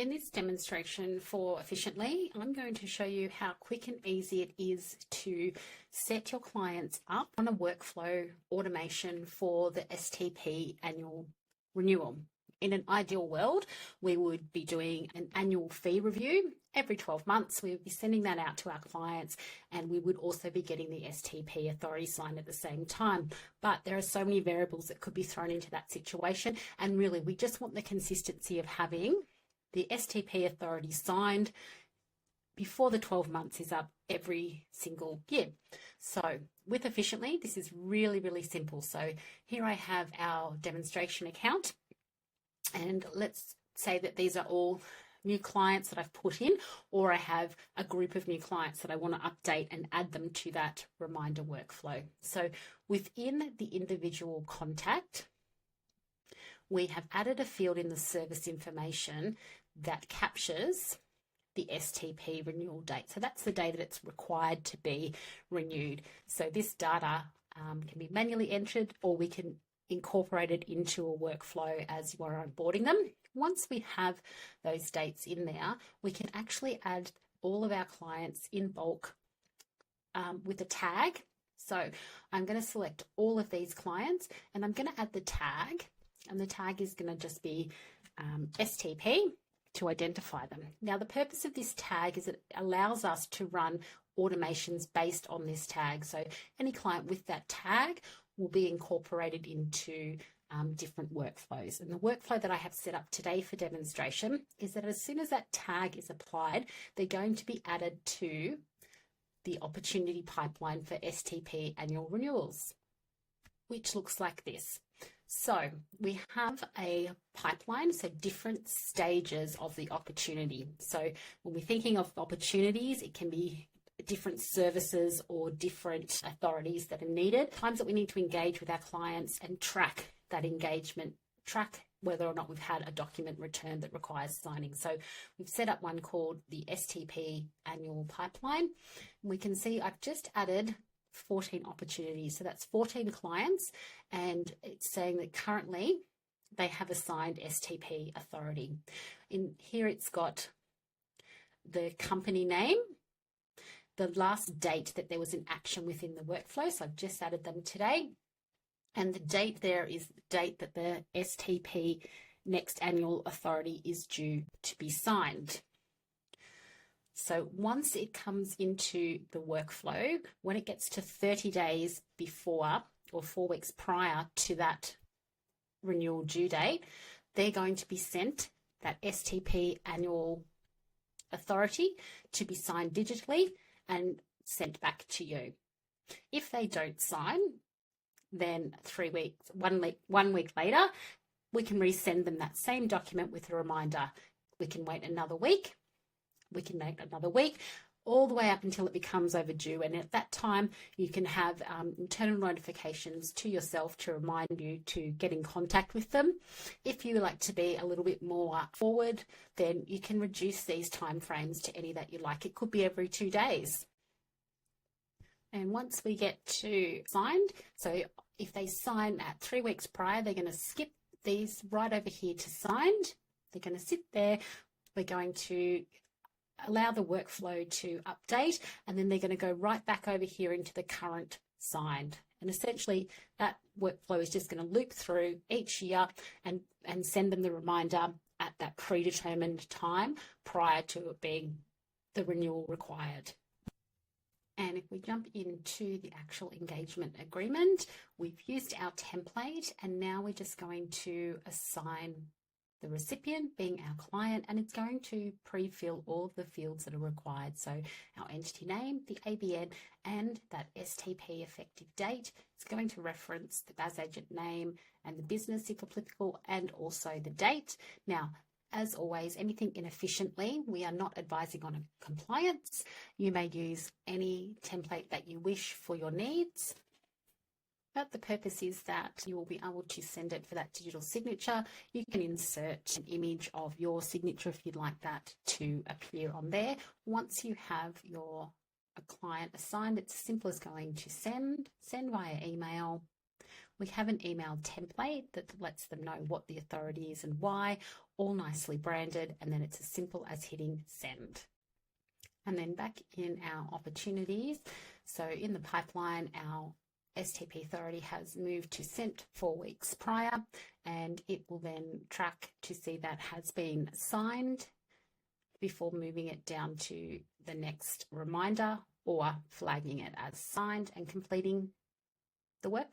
In this demonstration for Officiently, I'm going to show you how quick and easy it is to set your clients up on a workflow automation for the STP annual renewal. In an ideal world, we would be doing an annual fee review every 12 months. We would be sending that out to our clients, and we would also be getting the STP authority signed at the same time. But there are so many variables that could be thrown into that situation, and really we just want the consistency of having the STP authority signed before the 12 months is up every single year. So with Officiently, this is really simple. So here I have our demonstration account, and let's say that these are all new clients that I've put in, or I have a group of new clients that I want to update and add them to that reminder workflow. So within the individual contact, we have added a field in the service information that captures the STP renewal date. So that's the day that it's required to be renewed. So this data can be manually entered, or we can incorporate it into a workflow as you are onboarding them. Once we have those dates in there, we can actually add all of our clients in bulk with a tag. So I'm going to select all of these clients and I'm going to add the tag, and the tag is going to just be STP to identify them. Now, the purpose of this tag is it allows us to run automations based on this tag. So any client with that tag will be incorporated into different workflows. And the workflow that I have set up today for demonstration is that as soon as that tag is applied, they're going to be added to the opportunity pipeline for STP annual renewals, which looks like this. So we have a pipeline, so different stages of the opportunity. So when we're thinking of opportunities, it can be different services or different authorities that are needed, times that we need to engage with our clients and track that engagement, track whether or not we've had a document returned that requires signing. So we've set up one called the STP annual pipeline. We can see I've just added 14 opportunities. So that's 14 clients, and it's saying that currently they have assigned STP authority. In here it's got the company name, the last date that there was an action within the workflow. So I've just added them today. And the date there is the date that the STP next annual authority is due to be signed. So once it comes into the workflow, when it gets to 30 days before or 4 weeks prior to that renewal due date, they're going to be sent that STP annual authority to be signed digitally and sent back to you. If they don't sign, then 3 weeks, 1 week later, we can resend them that same document with a reminder. We can wait another week. We can wait another week, all the way up until it becomes overdue. And at that time, you can have internal notifications to yourself to remind you to get in contact with them. If you like to be a little bit more forward, then you can reduce these timeframes to any that you like. It could be every 2 days. And once we get to signed, so if they sign at 3 weeks prior, they're going to skip these right over here to signed. They're going to sit there. We're going to allow the workflow to update, and then they're going to go right back over here into the current signed. And essentially that workflow is just going to loop through each year and send them the reminder at that predetermined time prior to it being the renewal required. And if we jump into the actual engagement agreement, we've used our template, and now we're just going to assign the recipient being our client, and it's going to pre-fill all of the fields that are required. So our entity name, the ABN, and that STP effective date. It's going to reference the BAS agent name and the business if applicable, and also the date. Now, as always, anything inefficiently, we are not advising on a compliance. You may use any template that you wish for your needs. But the purpose is that you will be able to send it for that digital signature. You can insert an image of your signature if you'd like that to appear on there. Once you have your client assigned, it's as simple as going to send via email. We have an email template that lets them know what the authority is and why, all nicely branded, and then it's as simple as hitting send. And then back in our opportunities, so in the pipeline, our STP authority has moved to sent 4 weeks prior, and it will then track to see that has been signed before moving it down to the next reminder or flagging it as signed and completing the work.